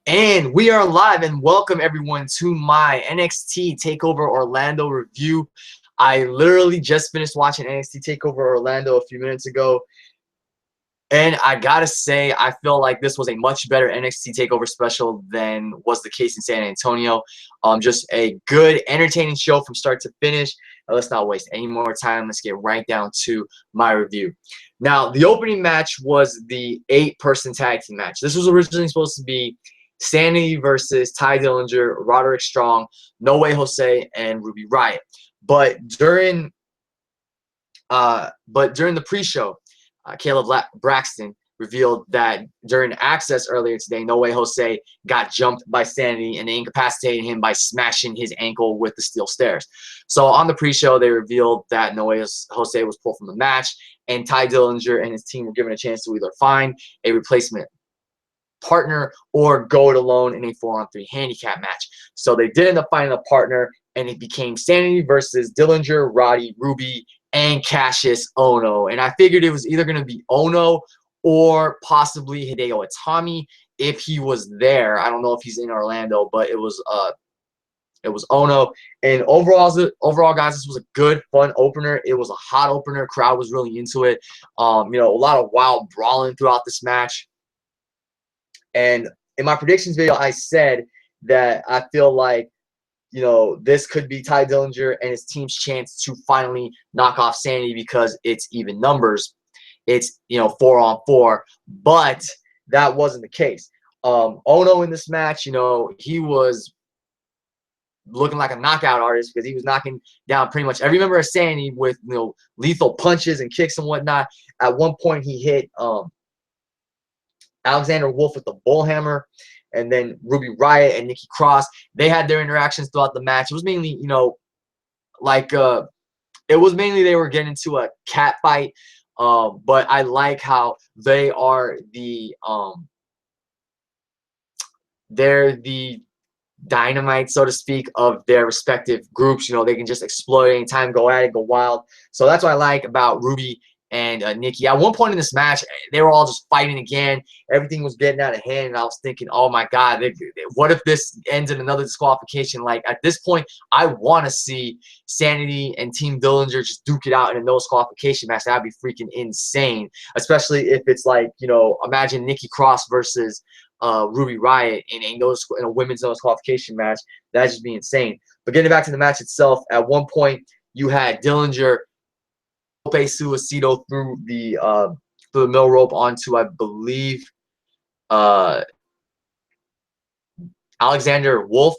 And we are live, and welcome everyone to my NXT TakeOver Orlando review. I literally just finished watching NXT TakeOver Orlando a few minutes ago, and I gotta say, I feel like this was a much better NXT TakeOver special than was the case in San Antonio. Just a good, entertaining show from start to finish. Now, let's not waste any more time. Let's get right down to my review. Now, the opening match was the 8-person tag team match. This was originally supposed to be Sanity versus Ty Dillinger, Roderick Strong, No Way Jose, and Ruby Riot. But during the pre-show, Caleb Braxton revealed that during Access earlier today, No Way Jose got jumped by Sanity and they incapacitated him by smashing his ankle with the steel stairs. So on the pre-show, they revealed that No Way Jose was pulled from the match, and Ty Dillinger and his team were given a chance to either find a replacement partner or go it alone in a 4-on-3 handicap match. So they did end up finding a partner, and it became Sanity versus Dillinger, Roddy, Ruby, and Kassius Ohno. And I figured it was either going to be Ohno or possibly Hideo Itami if he was there. I don't know if he's in Orlando, but it was Ohno. And overall, guys, this was a good, fun opener. It was a hot opener. Crowd was really into it. A lot of wild brawling throughout this match. And in my predictions video, I said that I feel like, this could be Ty Dillinger and his team's chance to finally knock off Sanity because it's even numbers. It's, 4-on-4, but that wasn't the case. Ohno in this match, he was looking like a knockout artist because he was knocking down pretty much every member of Sanity with, lethal punches and kicks and whatnot. At one point, he hit Alexander Wolf with the bullhammer, and then Ruby Riot and Nikki Cross, they had their interactions throughout the match. It was mainly, they were getting into a cat fight, but I like how they are they're the dynamite, so to speak, of their respective groups. They can just explode anytime, go at it, go wild. So that's what I like about Ruby and Nikki. At one point in this match, they were all just fighting again. Everything was getting out of hand, and I was thinking, oh my God, what if this ends in another disqualification? Like, at this point, I want to see Sanity and Team Dillinger just duke it out in a no disqualification match. That'd be freaking insane, especially if it's like, imagine Nikki Cross versus Ruby Riot in a women's no disqualification match. That'd just be insane. But getting back to the match itself, at one point, you had Dillinger suicide through the middle rope onto, I believe, Alexander Wolf,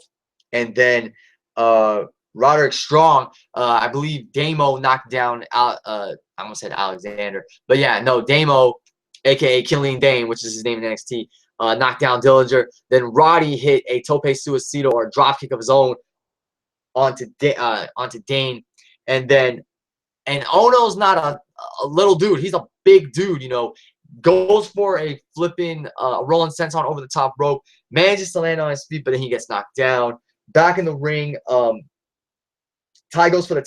and then Roderick Strong. I believe Damo knocked down. I almost said Alexander, but yeah, no, Damo, aka Killing Dane, which is his name in NXT, knocked down Dillinger. Then Roddy hit a tope suicida or a dropkick of his own onto Dane, and Ohno's not a little dude. He's a big dude, goes for a flipping rolling senton over the top rope, manages to land on his feet, but then he gets knocked down. Back in the ring, Ty goes for the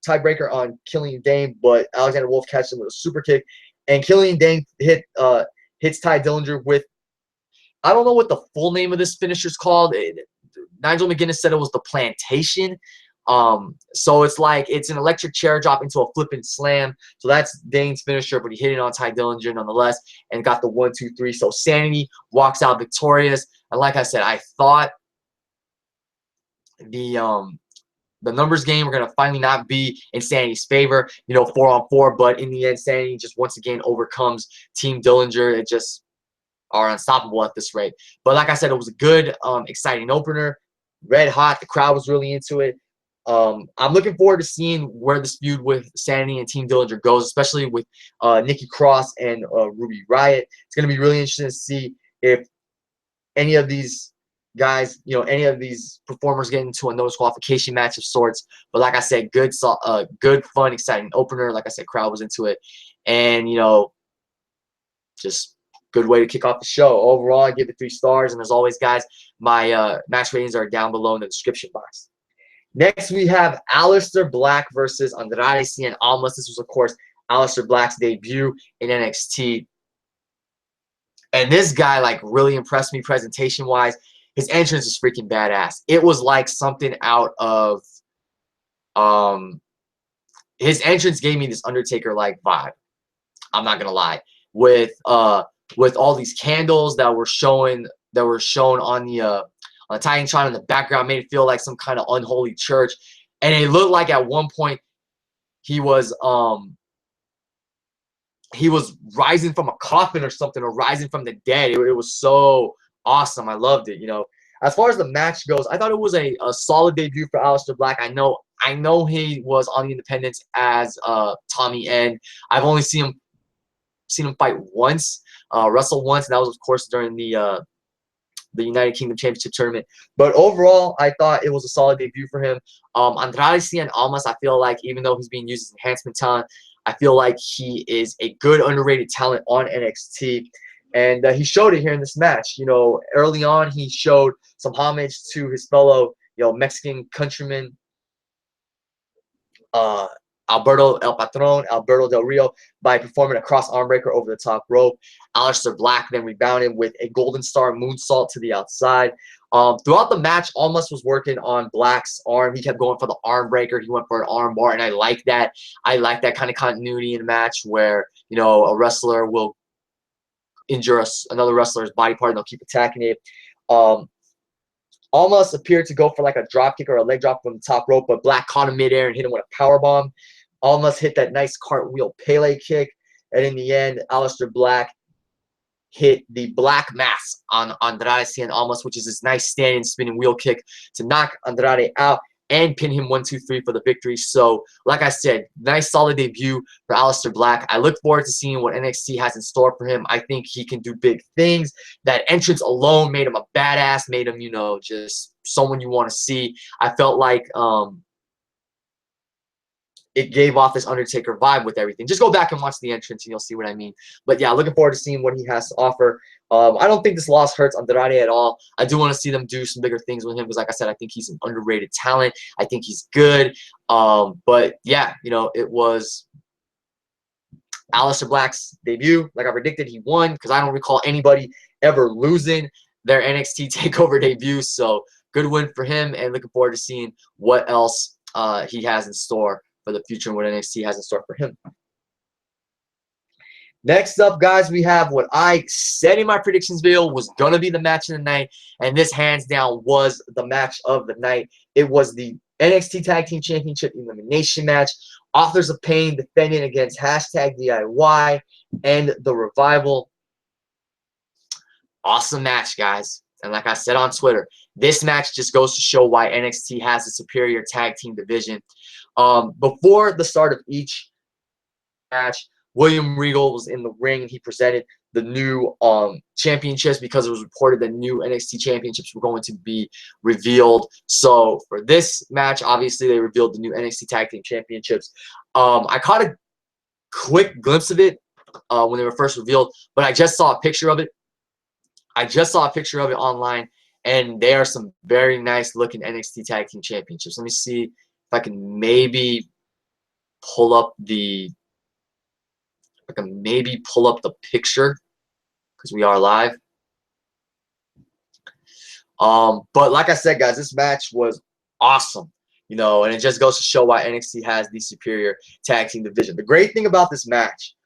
tiebreaker on Killian Dane, but Alexander Wolf catches him with a super kick, and Killian Dane hits Ty Dillinger with, I don't know what the full name of this finisher is called. Nigel McGuinness said it was the plantation. So it's an electric chair drop into a flipping slam. So that's Dane's finisher, but he hit it on Ty Dillinger nonetheless and got the 1-2-3. So Sanity walks out victorious. And like I said, I thought the numbers game were gonna finally not be in Sanity's favor, 4-on-4, but in the end, Sanity just once again overcomes Team Dillinger. It just are unstoppable at this rate. But like I said, it was a good, exciting opener. Red hot. The crowd was really into it. I'm looking forward to seeing where this feud with Sanity and Team Dillinger goes, especially with Nikki Cross and Ruby Riot. It's going to be really interesting to see if any of these guys, any of these performers get into a no disqualification match of sorts. But like I said, good, fun, exciting opener. Like I said, crowd was into it. And, just good way to kick off the show. Overall, I give it 3 stars. And as always, guys, my match ratings are down below in the description box. Next, we have Aleister Black versus Andrade, Cien, Almas. This was, of course, Aleister Black's debut in NXT. And this guy, like, really impressed me presentation-wise. His entrance is freaking badass. It was like something out of his entrance gave me this Undertaker-like vibe. I'm not gonna lie. With all these candles that were shown on the Titantron in the background, made it feel like some kind of unholy church. And it looked like at one point he was rising from a coffin or something, or rising from the dead. It was so awesome. I loved it. You know, as far as the match goes, I thought it was a solid debut for Aleister Black. I know he was on the Independents as Tommy End. I've only seen him fight once, wrestle once, and that was, of course, during the United Kingdom Championship tournament. But overall, I thought it was a solid debut for him. Andrade Cien Almas, I feel like, even though he's being used as enhancement talent, I feel like he is a good underrated talent on NXT. And he showed it here in this match. You know, early on, he showed some homage to his fellow, Mexican countryman, Alberto El Patron, Alberto Del Rio, by performing a cross arm breaker over the top rope. Aleister Black then rebounded with a Golden Star moonsault to the outside. Throughout the match, Almas was working on Black's arm. He kept going for the arm breaker. He went for an arm bar, and I like that. I like that kind of continuity in a match where, a wrestler will injure another wrestler's body part and they'll keep attacking it. Almas appeared to go for like a drop kick or a leg drop from the top rope, but Black caught him midair and hit him with a power bomb. Almas hit that nice cartwheel Pele kick, and in the end, Aleister Black hit the Black Mass on Andrade Cien Almas, which is this nice standing spinning wheel kick to knock Andrade out and pin him 1-2-3 for the victory. So, like I said, nice solid debut for Aleister Black. I look forward to seeing what NXT has in store for him. I think he can do big things. That entrance alone made him a badass, made him, just someone you want to see. I felt like it gave off this Undertaker vibe with everything. Just go back and watch the entrance and you'll see what I mean. But yeah, looking forward to seeing what he has to offer. I don't think this loss hurts Andrade at all. I do want to see them do some bigger things with him because, like I said, I think he's an underrated talent. I think he's good. But yeah, it was Aleister Black's debut. Like I predicted, he won because I don't recall anybody ever losing their NXT TakeOver debut. So good win for him, and looking forward to seeing what else he has in store for the future and what NXT has in store for him. Next up, guys, we have what I said in my predictions video was going to be the match of the night, and this hands down was the match of the night. It was the NXT Tag Team Championship Elimination match. Authors of Pain defending against #DIY and The Revival. Awesome match, guys. And like I said on Twitter, this match just goes to show why NXT has a superior tag team division. Before the start of each match, William Regal was in the ring. He presented the new championships because it was reported that new NXT championships were going to be revealed. So for this match, obviously they revealed the new NXT Tag Team Championships. I caught a quick glimpse of it when they were first revealed, but I just saw a picture of it. Online, and they are some very nice looking NXT Tag Team Championships. Let me see if I can maybe pull up the picture because we are live. But like I said, guys, this match was awesome, and it just goes to show why NXT has the superior tag team division. The great thing about this match,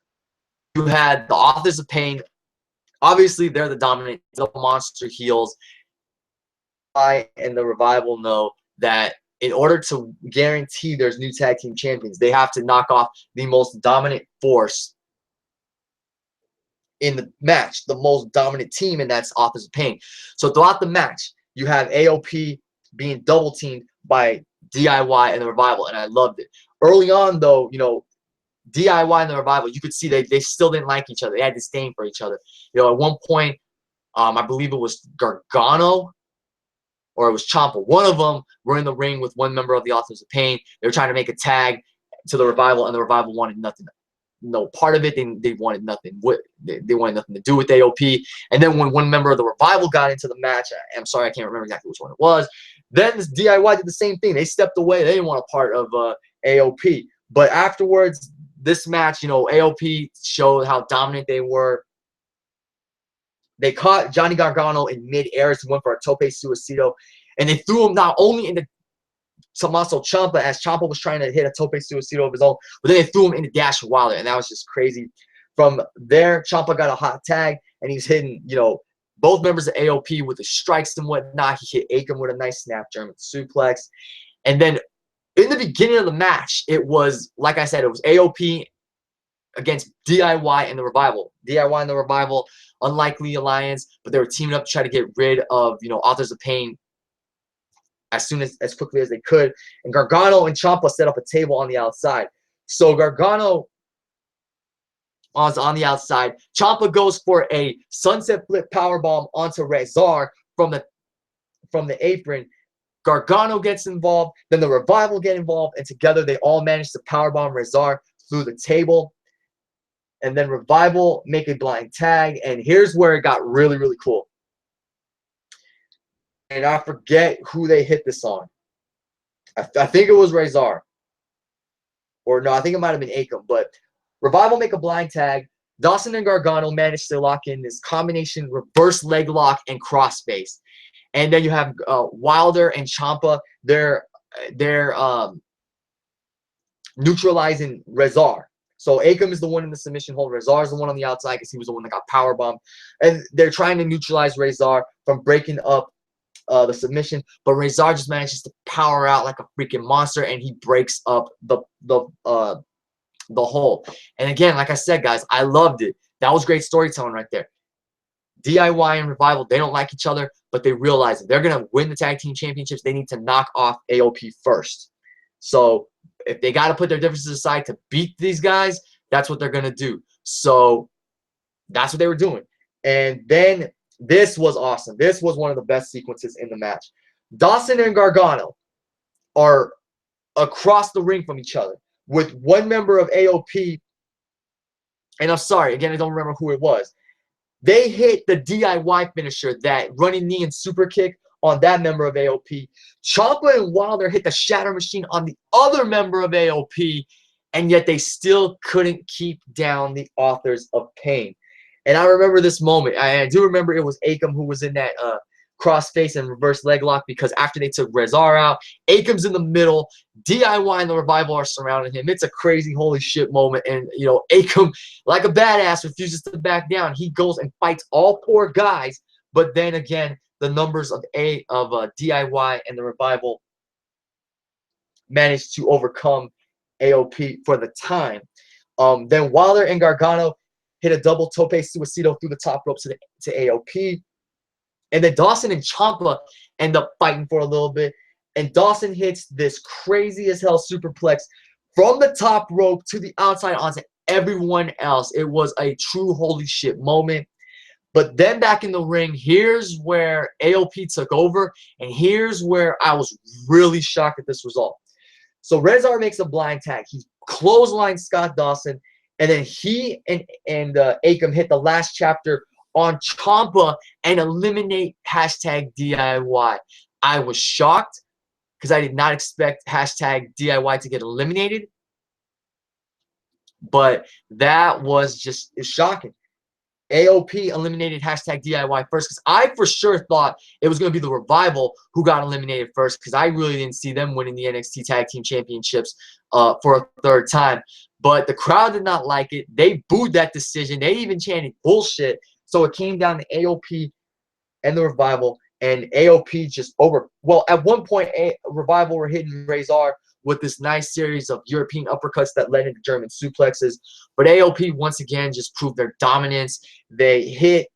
you had the Authors of Pain. Obviously, they're the dominant, the monster heels. I and the Revival know that in order to guarantee there's new tag team champions, they have to knock off the most dominant force in the match, the most dominant team, and that's Authors of Pain. So throughout the match, you have AOP being double teamed by DIY and the Revival, and I loved it. Early on, though, DIY and the Revival, you could see they still didn't like each other. They had disdain for each other. At one point, I believe it was Gargano or it was Ciampa. One of them were in the ring with one member of the Authors of Pain. They were trying to make a tag to the Revival, and the Revival wanted nothing. No part of it. They wanted nothing. They wanted nothing to do with AOP. And then when one member of the Revival got into the match, I'm sorry, I can't remember exactly which one it was. Then this DIY did the same thing. They stepped away. They didn't want a part of AOP. But afterwards, this match, AOP showed how dominant they were. They caught Johnny Gargano in mid-air as he went for a tope suicido. And they threw him not only into Tommaso Ciampa as Ciampa was trying to hit a tope suicido of his own, but then they threw him into Dash Wilder, and that was just crazy. From there, Ciampa got a hot tag, and he's hitting, you know, both members of AOP with the strikes and whatnot. He hit Akam with a nice snap German suplex. And then in the beginning of the match, it was, like I said, it was AOP against DIY and the Revival. DIY and the Revival, unlikely alliance, but they were teaming up to try to get rid of, you know, Authors of Pain as quickly as they could. And Gargano and Ciampa set up a table on the outside. So Gargano was on the outside. Ciampa goes for a sunset flip powerbomb onto Rezar from the apron. Gargano gets involved. Then the Revival get involved. And together they all manage to powerbomb Rezar through the table. And then Revival make a blind tag. And here's where it got really, really cool. And I forget who they hit this on. I think it was Rezar. Or no, I think it might have been Akam. But Revival make a blind tag. Dawson and Gargano manage to lock in this combination reverse leg lock and crossface. And then you have Wilder and Ciampa. They're neutralizing Rezar. So Akam is the one in the submission hold. Rezar is the one on the outside because he was the one that got powerbombed. And they're trying to neutralize Rezar from breaking up the submission. But Rezar just manages to power out like a freaking monster, and he breaks up the hold. And again, like I said, guys, I loved it. That was great storytelling right there. DIY and Revival, they don't like each other, but they realize if they're going to win the tag team championships, they need to knock off AOP first. So if they got to put their differences aside to beat these guys, that's what they're going to do. So that's what they were doing. And then this was awesome. This was one of the best sequences in the match. Dawson and Gargano are across the ring from each other with one member of AOP. And I'm sorry, again, I don't remember who it was. They hit the DIY finisher, that running knee and super kick on that member of AOP. Ciampa and Wilder hit the Shatter Machine on the other member of AOP, and yet they still couldn't keep down the Authors of Pain. And I remember this moment. I do remember it was Akam who was in that crossface and reverse leg lock, because after they took Rezar out, Akam's in the middle. DIY and the Revival are surrounding him. It's a crazy holy shit moment. And, you know, Akam, like a badass, refuses to back down. He goes and fights all four guys. But then again, the numbers of DIY and the Revival managed to overcome AOP for the time. Then Wilder and Gargano hit a double tope suicido through the top rope to AOP. And then Dawson and Ciampa end up fighting for a little bit. And Dawson hits this crazy as hell superplex from the top rope to the outside onto everyone else. It was a true holy shit moment. But then back in the ring, here's where AOP took over. And here's where I was really shocked at this result. So Rezar makes a blind tag. He clotheslined Scott Dawson. And then he and Akam hit the last chapter on Ciampa and eliminate #DIY. I was shocked because I did not expect #DIY to get eliminated. But that was just shocking. AOP eliminated #DIY first, because I for sure thought it was going to be the Revival who got eliminated first, because I really didn't see them winning the NXT Tag Team Championships for a third time. But the crowd did not like it. They booed that decision. They even chanted bullshit. So it came down to AOP and the Revival, and AOP just over. Well, at one point, Revival were hitting Rezar with this nice series of European uppercuts that led into German suplexes. But AOP, once again, just proved their dominance. They hit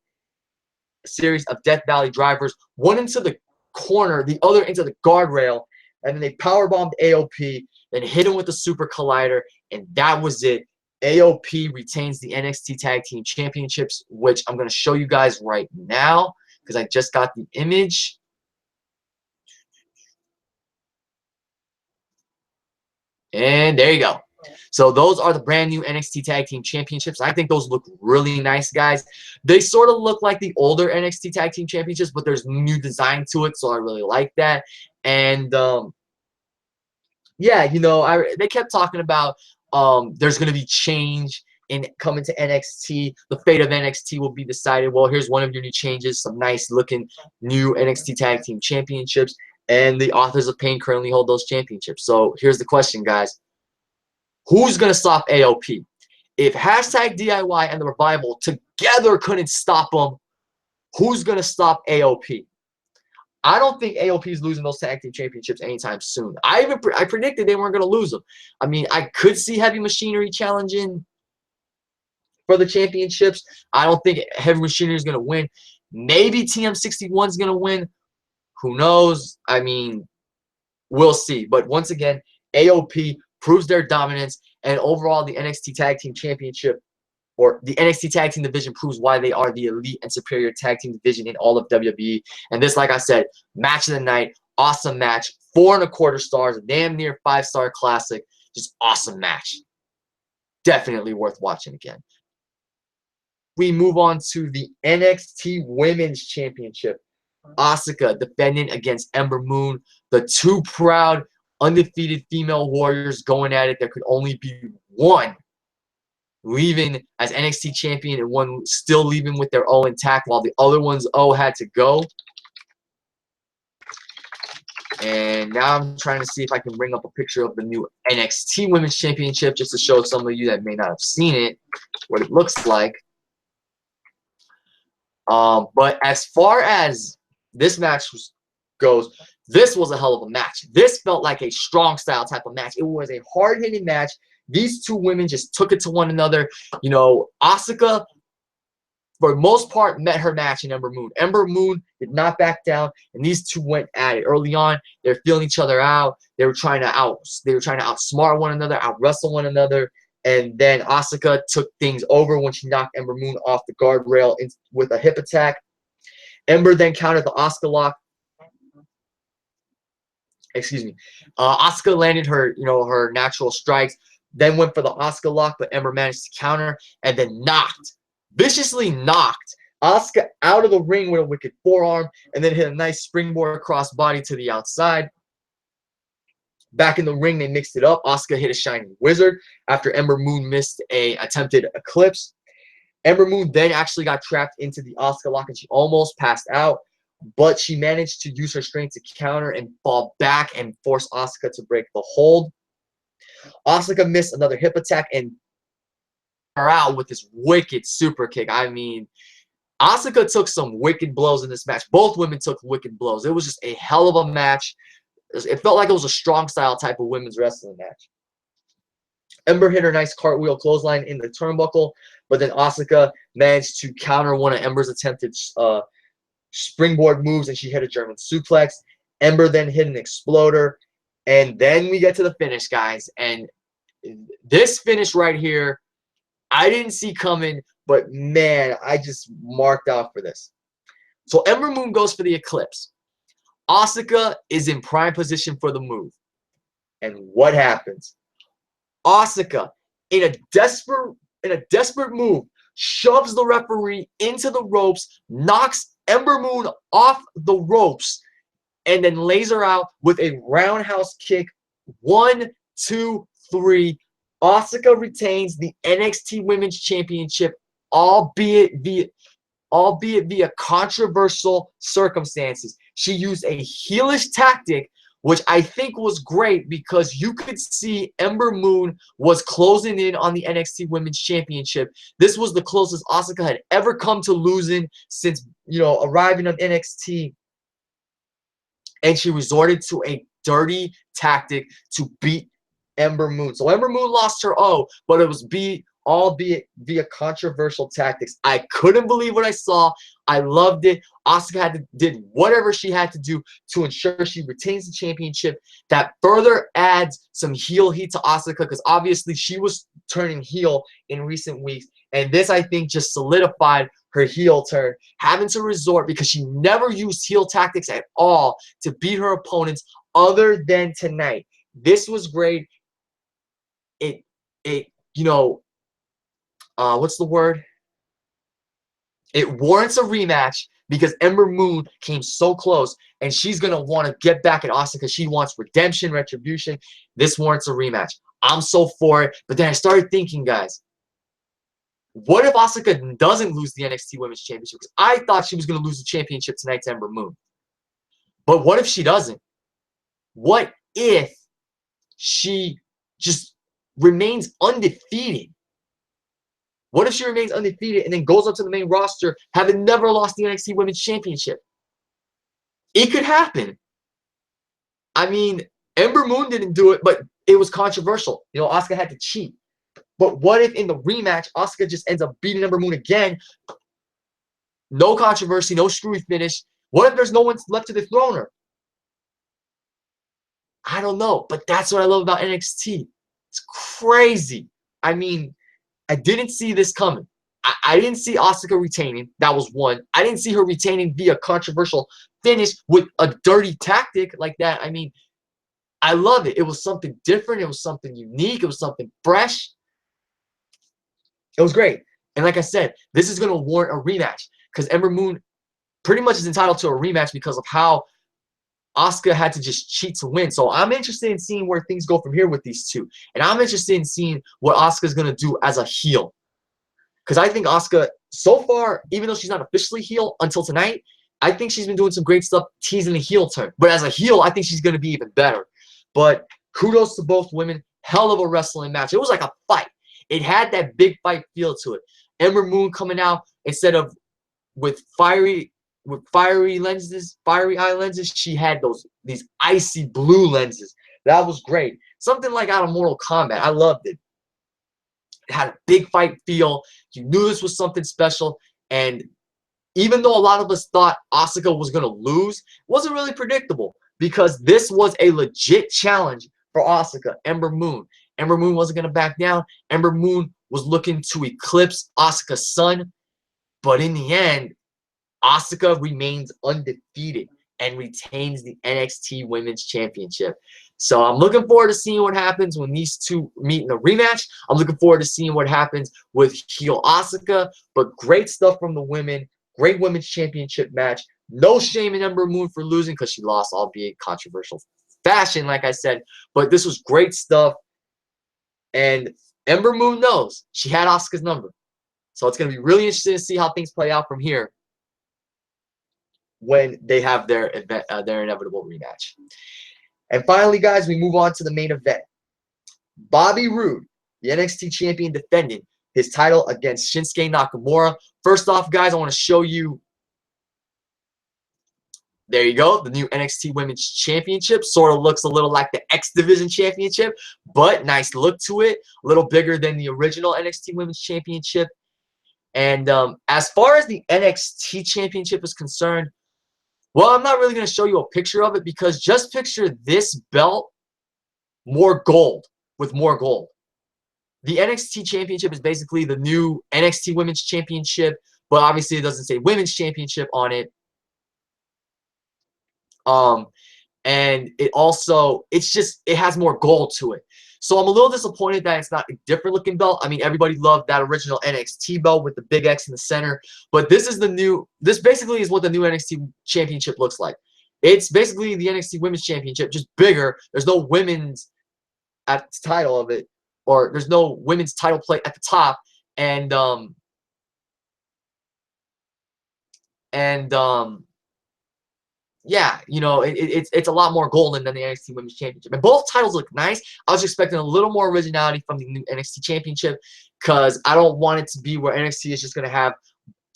a series of Death Valley drivers, one into the corner, the other into the guardrail, and then they powerbombed AOP, then hit him with the Super Collider, and that was it. AOP retains the NXT Tag Team Championships, which I'm going to show you guys right now because I just got the image. And there you go. So those are the brand new NXT Tag Team Championships. I think those look really nice, guys. They sort of look like the older NXT Tag Team Championships, but there's new design to it, so I really like that. And yeah, you know, they kept talking about there's going to be change in coming to NXT. The fate of NXT will be decided. Well, here's one of your new changes, some nice looking new NXT Tag Team Championships, and the Authors of Pain currently hold those championships. So here's the question, guys. Who's going to stop AOP? If hashtag DIY and the Revival together couldn't stop them, who's going to stop AOP? I don't think AOP is losing those tag team championships anytime soon. I predicted they weren't going to lose them. I mean, I could see Heavy Machinery challenging for the championships. I don't think Heavy Machinery is going to win. Maybe TM61 is going to win. Who knows? I mean, we'll see. But once again, AOP proves their dominance, and overall, the NXT Tag Team Championship, or the NXT Tag Team Division, proves why they are the elite and superior tag team division in all of WWE. And this, like I said, match of the night, awesome match, 4.25 stars, damn near 5-star classic, just awesome match. Definitely worth watching again. We move on to the NXT Women's Championship. Asuka defending against Ember Moon, the two proud, undefeated female warriors going at it. There could only be one leaving as NXT champion and one still leaving with their O intact while the other one's O had to go. And now I'm trying to see if I can bring up a picture of the new NXT Women's Championship just to show some of you that may not have seen it what it looks like. But as far as this match goes, this was a hell of a match. This felt like a strong style type of match. It was a hard-hitting match. These two women just took it to one another. You know, Asuka, for the most part, met her match in Ember Moon. Ember Moon did not back down, and these two went at it. Early on, they were feeling each other out. They were trying to outsmart one another, out-wrestle one another. And then Asuka took things over when she knocked Ember Moon off the guardrail with a hip attack. Ember then countered the Asuka lock. Excuse me. Asuka landed her, her natural strikes, then went for the Asuka lock, but Ember managed to counter and then viciously knocked Asuka out of the ring with a wicked forearm, and then hit a nice springboard crossbody to the outside. Back in the ring, they mixed it up. Asuka hit a Shining Wizard after Ember Moon missed a attempted Eclipse. Ember Moon then actually got trapped into the Asuka lock, and she almost passed out, but she managed to use her strength to counter and fall back and force Asuka to break the hold. Asuka missed another hip attack and her out with this wicked super kick. I mean, Asuka took some wicked blows in this match. Both women took wicked blows. It was just a hell of a match. It felt like it was a strong style type of women's wrestling match. Ember hit her nice cartwheel clothesline in the turnbuckle, but then Asuka managed to counter one of Ember's attempted springboard moves, and she hit a German suplex. Ember then hit an exploder, and then we get to the finish, guys. And this finish right here, I didn't see coming, but man, I just marked out for this. So Ember Moon goes for the Eclipse. Asuka is in prime position for the move. And what happens? Asuka, in a desperate move, shoves the referee into the ropes, knocks Ember Moon off the ropes, and then lays her out with a roundhouse kick. 1, 2, 3. Asuka retains the NXT Women's Championship, albeit via controversial circumstances. She used a heelish tactic, which I think was great because you could see Ember Moon was closing in on the NXT Women's Championship. This was the closest Asuka had ever come to losing since, arriving on NXT. And she resorted to a dirty tactic to beat Ember Moon. So Ember Moon lost her O, but it was albeit via controversial tactics. I couldn't believe what I saw. I loved it. Asuka did whatever she had to do to ensure she retains the championship. That further adds some heel heat to Asuka because obviously she was turning heel in recent weeks. And this, I think, just solidified her heel turn, having to resort because she never used heel tactics at all to beat her opponents other than tonight. This was great. What's the word? It warrants a rematch because Ember Moon came so close, and she's going to want to get back at Asuka. She wants redemption, retribution. This warrants a rematch. I'm so for it. But then I started thinking, guys, What if Asuka doesn't lose the NXT Women's Championship? Because I thought she was going to lose the championship tonight to Ember Moon. But what if she doesn't? What if she just remains undefeated? What if she remains undefeated and then goes up to the main roster having never lost the NXT Women's Championship? It could happen. I mean, Ember Moon didn't do it, but it was controversial. You know, Asuka had to cheat. But what if in the rematch, Asuka just ends up beating Ember Moon again? No controversy, no screwy finish. What if there's no one left to dethrone her? I don't know, but that's what I love about NXT. It's crazy. I mean, I didn't see this coming. I didn't see Asuka retaining. That was one. I didn't see her retaining via controversial finish with a dirty tactic like that. I mean, I love it. It was something different. It was something unique. It was something fresh. It was great. And like I said, this is going to warrant a rematch because Ember Moon pretty much is entitled to a rematch because of how Asuka had to just cheat to win. So I'm interested in seeing where things go from here with these two. And I'm interested in seeing what Asuka's going to do as a heel. Because I think Asuka, so far, even though she's not officially heel until tonight, I think she's been doing some great stuff teasing the heel turn. But as a heel, I think she's going to be even better. But kudos to both women. Hell of a wrestling match. It was like a fight. It had that big fight feel to it. Ember Moon coming out instead of with fiery eye lenses, she had these icy blue lenses. That was great. Something like out of Mortal Kombat. I loved it. It had a big fight feel. You knew this was something special. And even though a lot of us thought Asuka was going to lose, it wasn't really predictable because this was a legit challenge for Asuka, Ember Moon. Ember Moon wasn't going to back down. Ember Moon was looking to eclipse Asuka's son. But in the end, Asuka remains undefeated and retains the NXT Women's Championship. So I'm looking forward to seeing what happens when these two meet in the rematch. I'm looking forward to seeing what happens with heel Asuka. But great stuff from the women. Great Women's Championship match. No shame in Ember Moon for losing because she lost, albeit controversial fashion, like I said. But this was great stuff. And Ember Moon knows she had Asuka's number. So it's going to be really interesting to see how things play out from here when they have their event, their inevitable rematch. And finally, guys, we move on to the main event. Bobby Roode, the NXT champion, defending his title against Shinsuke Nakamura. First off, guys, I want to show you. There you go, the new NXT Women's Championship. Sort of looks a little like the X Division Championship, but nice look to it. A little bigger than the original NXT Women's Championship. And as far as the NXT Championship is concerned, well, I'm not really going to show you a picture of it because just picture this belt, more gold, with more gold. The NXT Championship is basically the new NXT Women's Championship, but obviously it doesn't say Women's Championship on it. And it also, it has more gold to it. So I'm a little disappointed that it's not a different looking belt. I mean, everybody loved that original NXT belt with the big X in the center. But this basically is what the new NXT Championship looks like. It's basically the NXT Women's Championship, just bigger. There's no women's at the title of it, or there's no women's title plate at the top. Yeah, you know, it's a lot more golden than the NXT Women's Championship. And both titles look nice. I was expecting a little more originality from the new NXT Championship because I don't want it to be where NXT is just going to have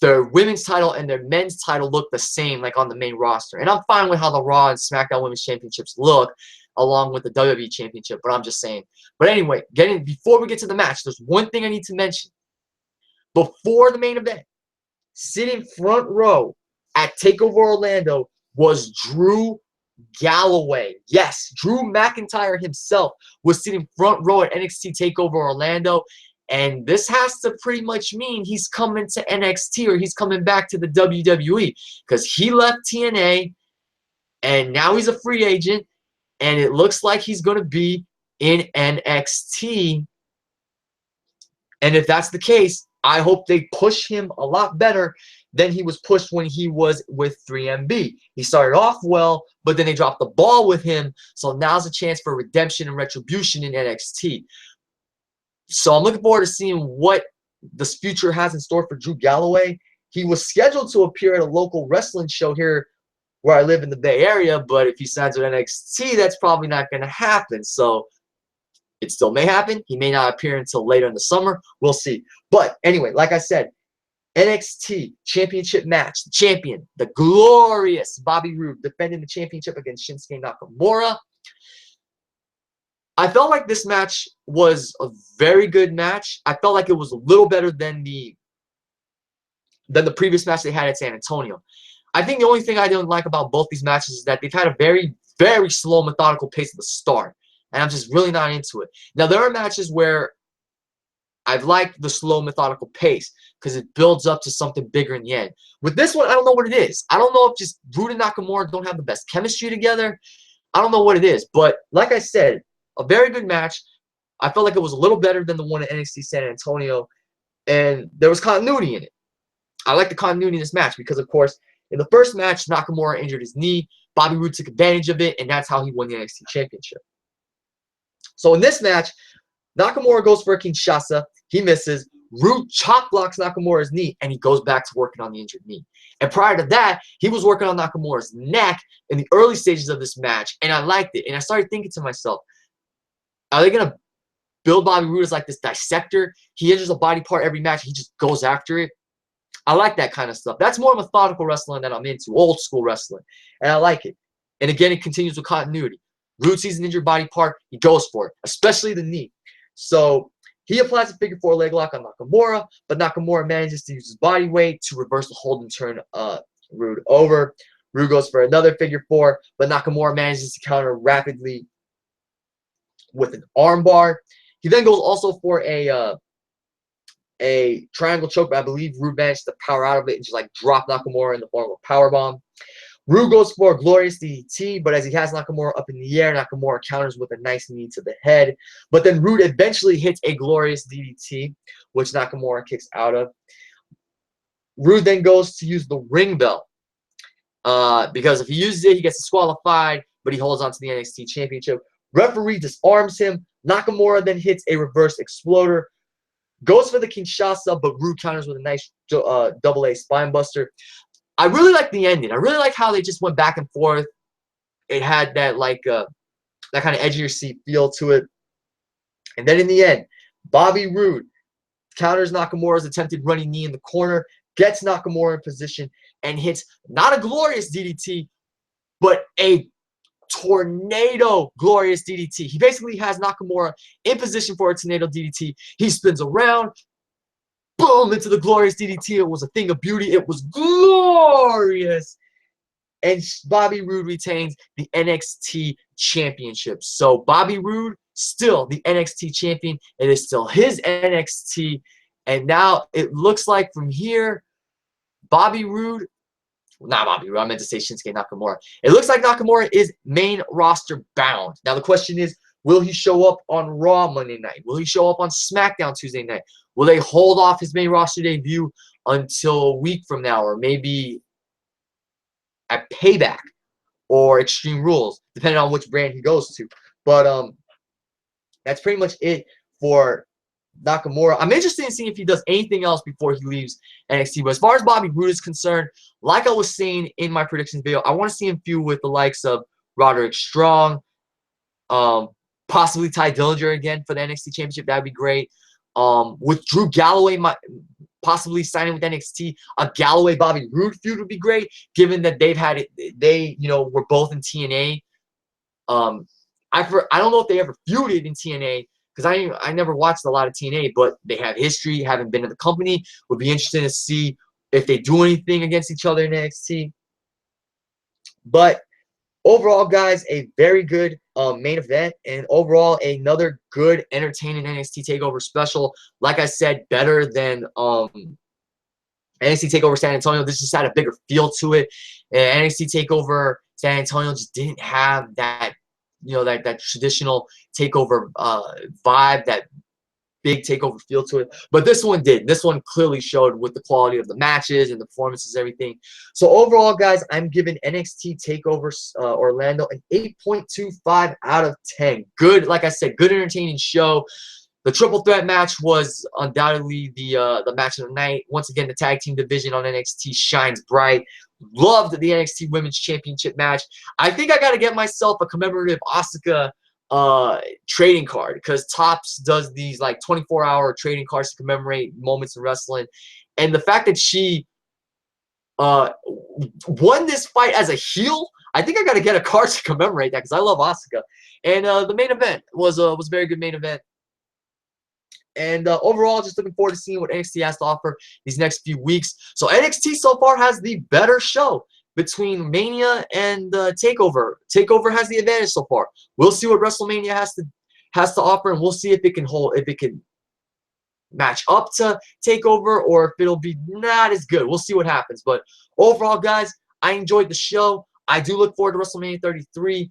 their women's title and their men's title look the same like on the main roster. And I'm fine with how the Raw and SmackDown Women's Championships look along with the WWE Championship, but I'm just saying. But anyway, before we get to the match, there's one thing I need to mention. Before the main event, sitting front row at TakeOver Orlando was Drew Galloway. Yes, Drew McIntyre himself was sitting front row at NXT TakeOver Orlando. And this has to pretty much mean he's coming to NXT or he's coming back to the WWE because he left TNA and now he's a free agent. And it looks like he's going to be in NXT. And if that's the case, I hope they push him a lot better than he was pushed when he was with 3MB. He started off well, but then they dropped the ball with him. So now's a chance for redemption and retribution in NXT. So I'm looking forward to seeing what this future has in store for Drew Galloway. He was scheduled to appear at a local wrestling show here where I live in the Bay Area, but if he signs with NXT, that's probably not going to happen. So it still may happen. He may not appear until later in the summer. We'll see. But anyway, like I said, NXT championship match. The champion, the glorious Bobby Roode, defending the championship against Shinsuke Nakamura. I felt like this match was a very good match. I felt like it was a little better than the previous match they had at San Antonio. I think the only thing I didn't like about both these matches is that they've had a very, very slow, methodical pace at the start. And I'm just really not into it. Now, there are matches where I've liked the slow, methodical pace because it builds up to something bigger in the end. With this one, I don't know what it is. I don't know if just Roode and Nakamura don't have the best chemistry together. I don't know what it is. But like I said, a very good match. I felt like it was a little better than the one at NXT San Antonio. And there was continuity in it. I like the continuity in this match because, of course, in the first match, Nakamura injured his knee. Bobby Roode took advantage of it, and that's how he won the NXT Championship. So in this match, Nakamura goes for a Kinshasa. He misses. Roode chop blocks Nakamura's knee, and he goes back to working on the injured knee. And prior to that, he was working on Nakamura's neck in the early stages of this match, and I liked it. And I started thinking to myself, are they going to build Bobby Roode as like this dissector? He injures a body part every match. He just goes after it. I like that kind of stuff. That's more methodical wrestling that I'm into, old school wrestling. And I like it. And again, it continues with continuity. Roode sees an injured body part, he goes for it, especially the knee. So he applies a figure 4 leg lock on Nakamura, but Nakamura manages to use his body weight to reverse the hold and turn Roode over. Roode goes for another figure 4, but Nakamura manages to counter rapidly with an armbar. He then goes also for a triangle choke, but I believe Roode managed to power out of it and just like drop Nakamura in the form of a powerbomb. Roode goes for a glorious DDT, but as he has Nakamura up in the air, Nakamura counters with a nice knee to the head. But then Roode eventually hits a glorious DDT, which Nakamura kicks out of. Roode then goes to use the ring bell. Because if he uses it, he gets disqualified, but he holds on to the NXT Championship. Referee disarms him. Nakamura then hits a reverse exploder. Goes for the Kinshasa, but Roode counters with a nice double-A spinebuster. I really like the ending. I really like how they just went back and forth. It had that like that kind of edge of your seat feel to it. And then in the end, Bobby Roode counters Nakamura's attempted running knee in the corner, gets Nakamura in position, and hits not a glorious DDT, but a tornado glorious DDT. He basically has Nakamura in position for a tornado DDT. He spins around, boom, into the glorious DDT. It was a thing of beauty. It was glorious. And Bobby Roode retains the NXT Championship. So Bobby Roode, still the NXT champion. It is still his NXT. And now it looks like from here, Bobby Roode, not Bobby Roode, I meant to say Shinsuke Nakamura. It looks like Nakamura is main roster bound. Now the question is, will he show up on Raw Monday night? Will he show up on SmackDown Tuesday night? Will they hold off his main roster debut until a week from now, or maybe at Payback or Extreme Rules, depending on which brand he goes to? But that's pretty much it for Nakamura. I'm interested in seeing if he does anything else before he leaves NXT. But as far as Bobby Roode is concerned, like I was saying in my predictions video, I want to see him feud with the likes of Roderick Strong, possibly Ty Dillinger again for the NXT Championship. That would be great. With Drew Galloway possibly signing with NXT, a Galloway Bobby Roode feud would be great, given that they've had it. They were both in TNA. I don't know if they ever feuded in TNA because I never watched a lot of TNA, but they have history, having been in the company. Would be interesting to see if they do anything against each other in NXT. But overall, guys, a very good main event, and overall another good, entertaining NXT TakeOver special. Like I said, better than NXT TakeOver San Antonio. This just had a bigger feel to it. And NXT TakeOver San Antonio just didn't have that, that traditional TakeOver vibe, that big TakeOver feel to it. But this one did. This one clearly showed with the quality of the matches and the performances, everything. So overall, guys, I'm giving NXT TakeOver Orlando an 8.25 out of 10. Good, like I said, good entertaining show. The triple threat match was undoubtedly the match of the night. Once again, the tag team division on NXT shines bright. Loved the NXT Women's Championship match. I think I got to get myself a commemorative Asuka trading card, because Topps does these like 24-hour trading cards to commemorate moments in wrestling. And the fact that she won this fight as a heel, I think I got to get a card to commemorate that, because I love Asuka. And the main event was a very good main event. And overall, just looking forward to seeing what NXT has to offer these next few weeks. So NXT so far has the better show between Mania and TakeOver. TakeOver has the advantage so far. We'll see what WrestleMania has to offer, and we'll see if it can match up to TakeOver, or if it'll be not as good. We'll see what happens. But overall, guys, I enjoyed the show. I do look forward to WrestleMania 33.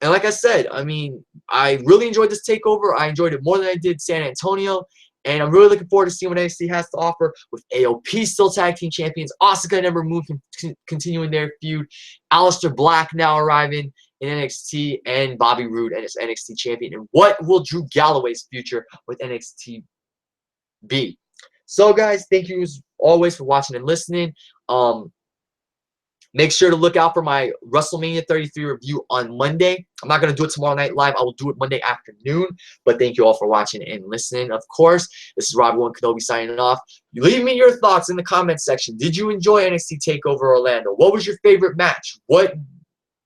And like I said, I mean, I really enjoyed this TakeOver. I enjoyed it more than I did San Antonio. And I'm really looking forward to seeing what NXT has to offer, with AOP still tag team champions, Asuka and Ember continuing their feud, Aleister Black now arriving in NXT, and Bobby Roode and his NXT champion. And what will Drew Galloway's future with NXT be? So, guys, thank you as always for watching and listening. Make sure to look out for my WrestleMania 33 review on Monday. I'm not going to do it tomorrow night live. I will do it Monday afternoon. But thank you all for watching and listening. Of course, this is Robbie One Kenobi signing off. Leave me your thoughts in the comment section. Did you enjoy NXT TakeOver Orlando? What was your favorite match? What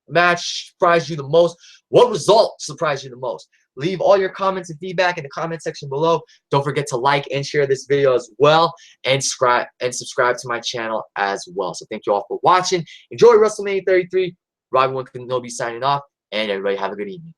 match surprised you the most? What result surprised you the most? Leave all your comments and feedback in the comment section below. Don't forget to like and share this video as well, and subscribe to my channel as well. So thank you all for watching. Enjoy WrestleMania 33. Robbie One Kenobi signing off, and everybody have a good evening.